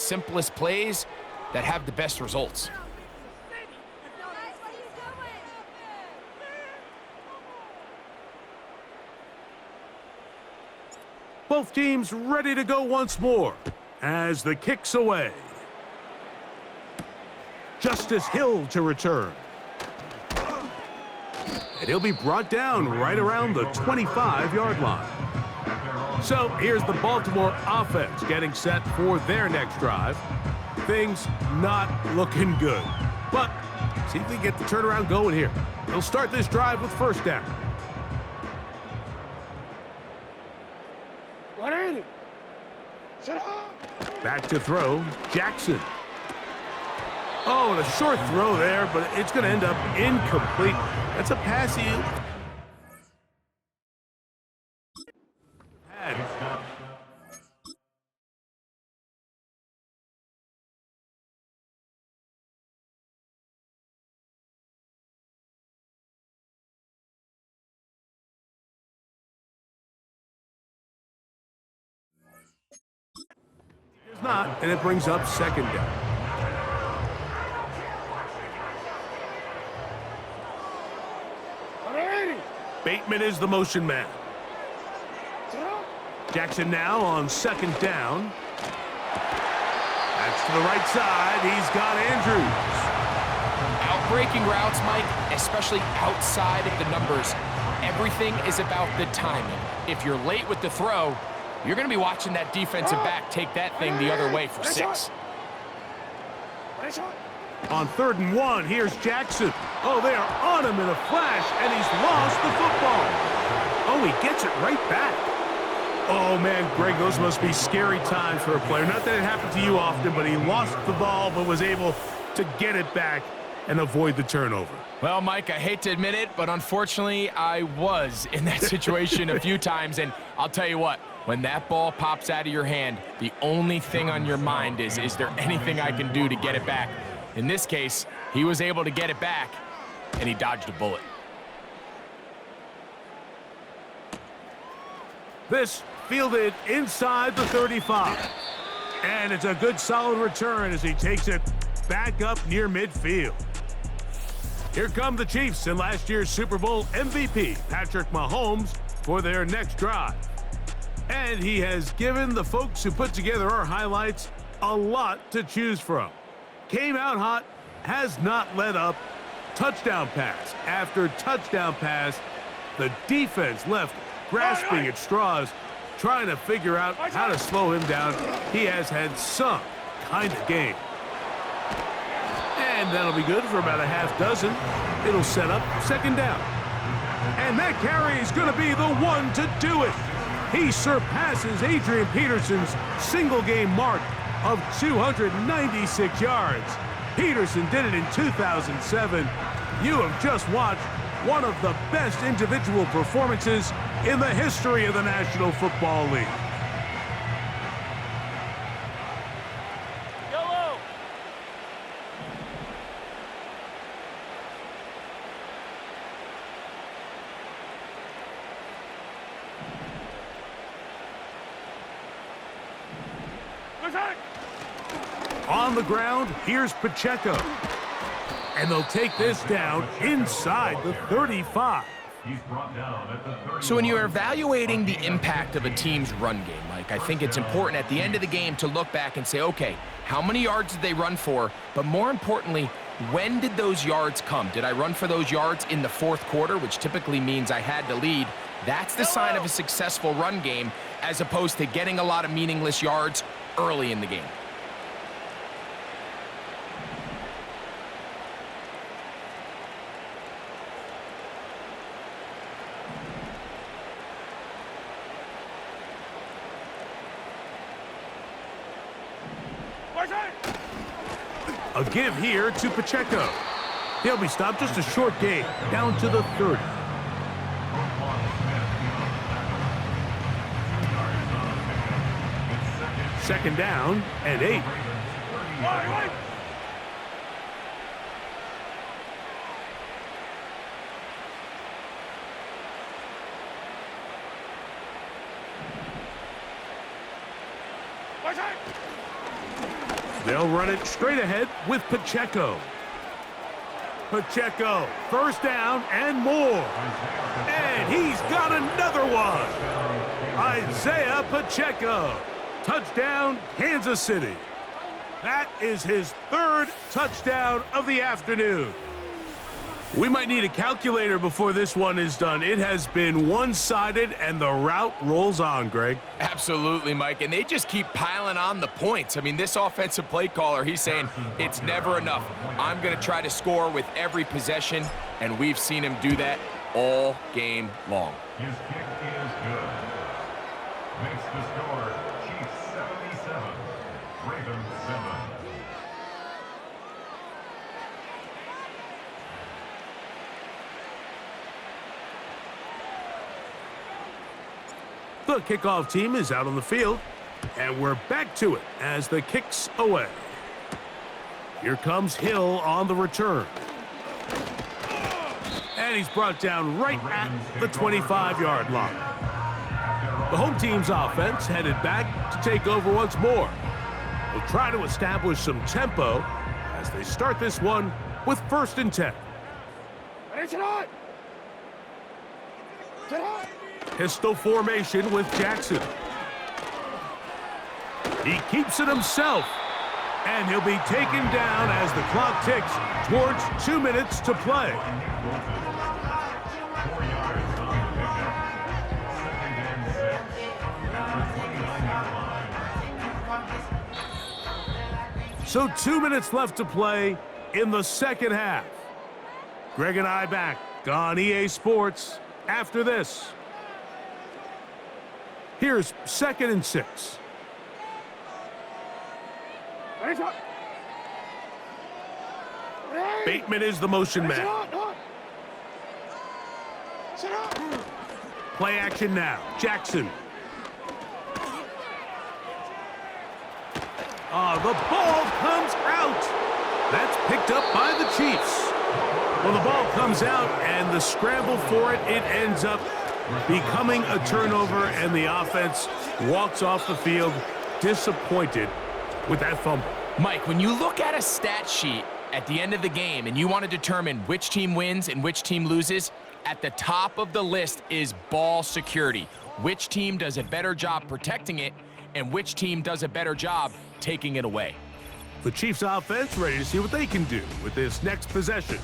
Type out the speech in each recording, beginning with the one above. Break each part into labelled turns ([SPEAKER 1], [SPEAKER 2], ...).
[SPEAKER 1] simplest plays that have the best results.
[SPEAKER 2] Both teams ready to go once more as the kick's away. Justice Hill to return. And he'll be brought down right around the 25-yard line. So here's the Baltimore offense getting set for their next drive. Things not looking good. But see if we can get the turnaround going here. They'll start this drive with first down. Back to throw, Jackson. Oh, and a short throw there, but it's going to end up incomplete. That's a pass he had. It's not, and it brings up second down. Bateman is the motion man. Jackson now on second down. That's to the right side. He's got Andrews.
[SPEAKER 1] Outbreaking routes, Mike, especially outside of the numbers, everything is about the timing. If you're late with the throw, you're going to be watching that defensive back take that thing the other way for 6.
[SPEAKER 2] On 3rd and 1, here's Jackson. Oh, they are on him in a flash, and he's lost the football. Oh, he gets it right back. Oh, man, Greg, those must be scary times for a player. Not that it happened to you often, but he lost the ball but was able to get it back and avoid the turnover.
[SPEAKER 1] Well, Mike, I hate to admit it, but unfortunately, I was in that situation a few times, and I'll tell you what, when that ball pops out of your hand, the only thing on your mind is there anything I can do to get it back? In this case, he was able to get it back, and he dodged a bullet.
[SPEAKER 2] This fielded inside the 35. And it's a good solid return as he takes it back up near midfield. Here come the Chiefs and last year's Super Bowl MVP, Patrick Mahomes, for their next drive. And he has given the folks who put together our highlights a lot to choose from. Came out hot, has not let up. Touchdown pass after touchdown pass. The defense left grasping at straws, trying to figure out how to slow him down. He has had some kind of game. And that'll be good for about a half dozen. It'll set up second down. And that carry is going to be the one to do it. He surpasses Adrian Peterson's single-game mark of 296 yards. Peterson did it in 2007. You have just watched one of the best individual performances in the history of the National Football League.
[SPEAKER 3] Yellow.
[SPEAKER 2] On the ground, here's Pacheco. And they'll take this down inside the 35.
[SPEAKER 1] So when you're evaluating the impact of a team's run game, Mike, I think it's important at the end of the game to look back and say, okay, how many yards did they run for? But more importantly, when did those yards come? Did I run for those yards in the fourth quarter, which typically means I had to lead? That's the sign of a successful run game, as opposed to getting a lot of meaningless yards early in the game.
[SPEAKER 2] A give here to Pacheco. He'll be stopped, just a short gain, down to the 30. Second down and 8. They'll run it straight ahead with Pacheco. Pacheco, first down and more. And he's got another one. Isaiah Pacheco. Touchdown, Kansas City. That is his third touchdown of the afternoon. We might need a calculator before this one is done. It has been one-sided, and the route rolls on, Greg.
[SPEAKER 1] Absolutely, Mike, and they just keep piling on the points. I mean, this offensive play caller, he's saying it's never enough. I'm going to try to score with every possession, and we've seen him do that all game long.
[SPEAKER 3] His kick is good. Makes the score Chiefs 77, Ravens 7.
[SPEAKER 2] The kickoff team is out on the field, and we're back to it as the kick's away. Here comes Hill on the return. And he's brought down right at the 25-yard line. The home team's offense headed back to take over once more. They'll try to establish some tempo as they start this one with 1st and 10. Pistol formation with Jackson. He keeps it himself, and he'll be taken down as the clock ticks towards 2 minutes to play. So 2 minutes left to play in the second half. Greg and I back on EA Sports after this. Here's 2nd and 6. Bateman is the motion man. Play action now. Jackson. The ball comes out. That's picked up by the Chiefs. Well, the ball comes out, and the scramble for it ends up becoming a turnover, and the offense walks off the field disappointed with that fumble.
[SPEAKER 1] Mike, when you look at a stat sheet at the end of the game and you want to determine which team wins and which team loses, at the top of the list is ball security. Which team does a better job protecting it and which team does a better job taking it away.
[SPEAKER 2] The Chiefs offense ready to see what they can do with this next possession.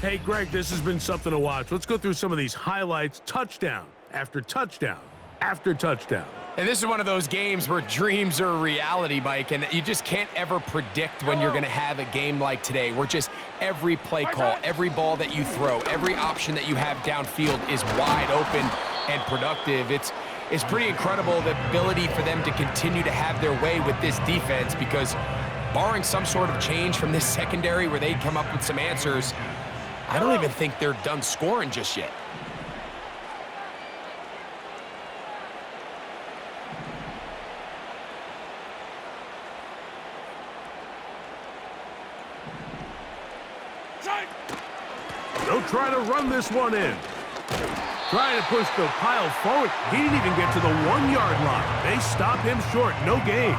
[SPEAKER 2] Hey, Greg, this has been something to watch. Let's go through some of these highlights. Touchdown after touchdown after touchdown.
[SPEAKER 1] And this is one of those games where dreams are reality, Mike, and you just can't ever predict when you're going to have a game like today, where just every play call, every ball that you throw, every option that you have downfield is wide open and productive. It's pretty incredible, the ability for them to continue to have their way with this defense, because barring some sort of change from this secondary where they come up with some answers, I don't even think they're done scoring just yet.
[SPEAKER 2] They'll try to run this one in. Trying to push the pile forward. He didn't even get to the 1-yard line. They stop him short. No gain.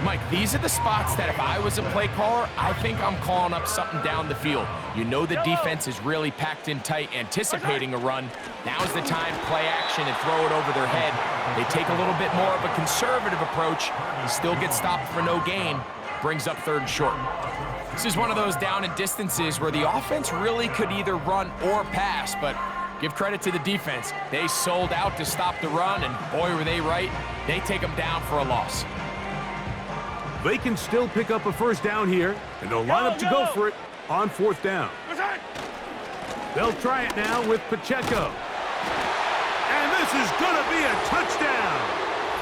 [SPEAKER 1] Mike, these are the spots that if I was a play caller, I think I'm calling up something down the field. You know the defense is really packed in tight, anticipating a run. Now's the time, play action and throw it over their head. They take a little bit more of a conservative approach. Still get stopped for no gain. Brings up 3rd and short. This is one of those down and distances where the offense really could either run or pass, but give credit to the defense. They sold out to stop the run, and boy, were they right. They take them down for a loss.
[SPEAKER 2] They can still pick up a 1st down here, and they'll line up to go for it on 4th down. They'll try it now with Pacheco. And this is going to be a touchdown.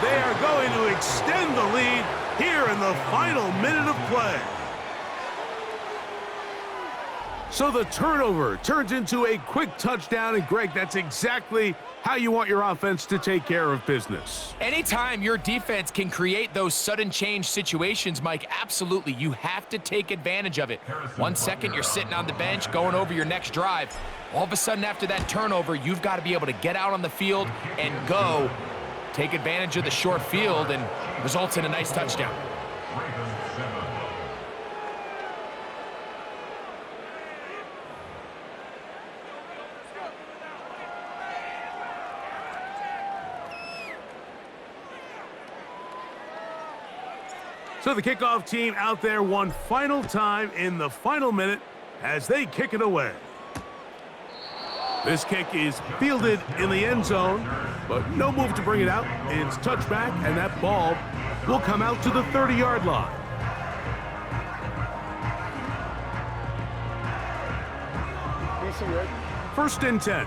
[SPEAKER 2] They are going to extend the lead here in the final minute of play. So the turnover turns into a quick touchdown, and Greg, that's exactly how you want your offense to take care of business.
[SPEAKER 1] Anytime your defense can create those sudden change situations, Mike, absolutely, you have to take advantage of it. 1 second, you're sitting on the bench, going over your next drive. All of a sudden, after that turnover, you've got to be able to get out on the field and go. Take advantage of the short field, and results in a nice touchdown.
[SPEAKER 2] So the kickoff team out there one final time in the final minute as they kick it away. This kick is fielded in the end zone, but no move to bring it out. It's touchback, and that ball will come out to the 30-yard line. First and 10.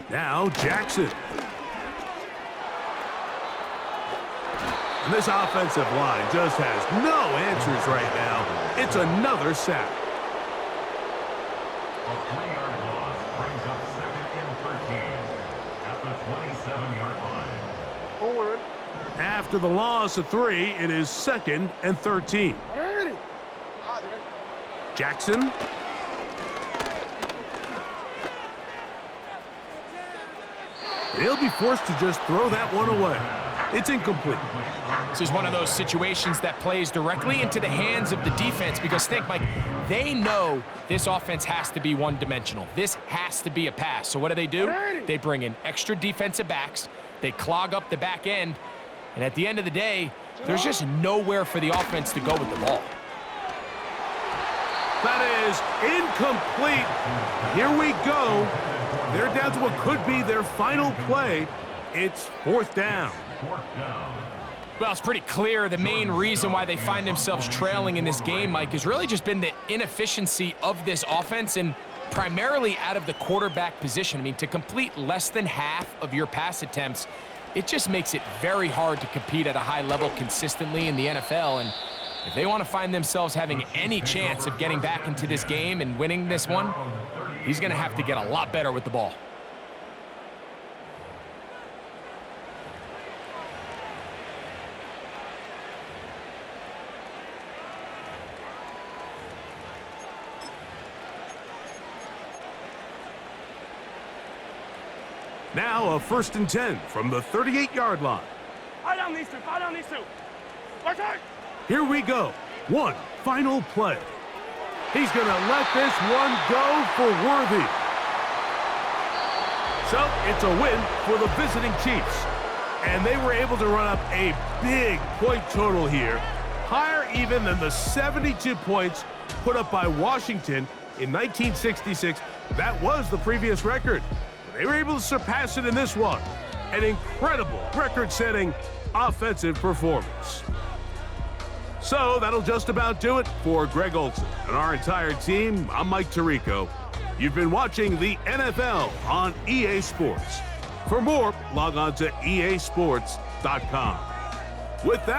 [SPEAKER 2] Now Jackson. And this offensive line just has no answers right now. It's another sack.
[SPEAKER 3] A 3-yard loss brings up 2nd and 13 at the 27-yard line.
[SPEAKER 2] After the loss of 3, it is 2nd and 13. Jackson. He'll be forced to just throw that one away. It's incomplete.
[SPEAKER 1] This is one of those situations that plays directly into the hands of the defense because think, Mike, they know this offense has to be one-dimensional. This has to be a pass. So what do? They bring in extra defensive backs. They clog up the back end. And at the end of the day, there's just nowhere for the offense to go with the ball.
[SPEAKER 2] That is incomplete. Here we go. They're down to what could be their final play. It's 4th down.
[SPEAKER 1] Well, it's pretty clear the main reason why they find themselves trailing in this game, Mike, has really just been the inefficiency of this offense and primarily out of the quarterback position. I mean, to complete less than half of your pass attempts, it just makes it very hard to compete at a high level consistently in the NFL. And if they want to find themselves having any chance of getting back into this game and winning this one, he's going to have to get a lot better with the ball.
[SPEAKER 2] Now a 1st and 10 from the 38-yard line. Here we go. One final play. He's going to let this one go for Worthy. So it's a win for the visiting Chiefs. And they were able to run up a big point total here, higher even than the 72 points put up by Washington in 1966. That was the previous record. They were able to surpass it in this one. An incredible record-setting offensive performance. So that'll just about do it for Greg Olson and our entire team. I'm Mike Tirico. You've been watching the NFL on EA Sports. For more, log on to easports.com. With that,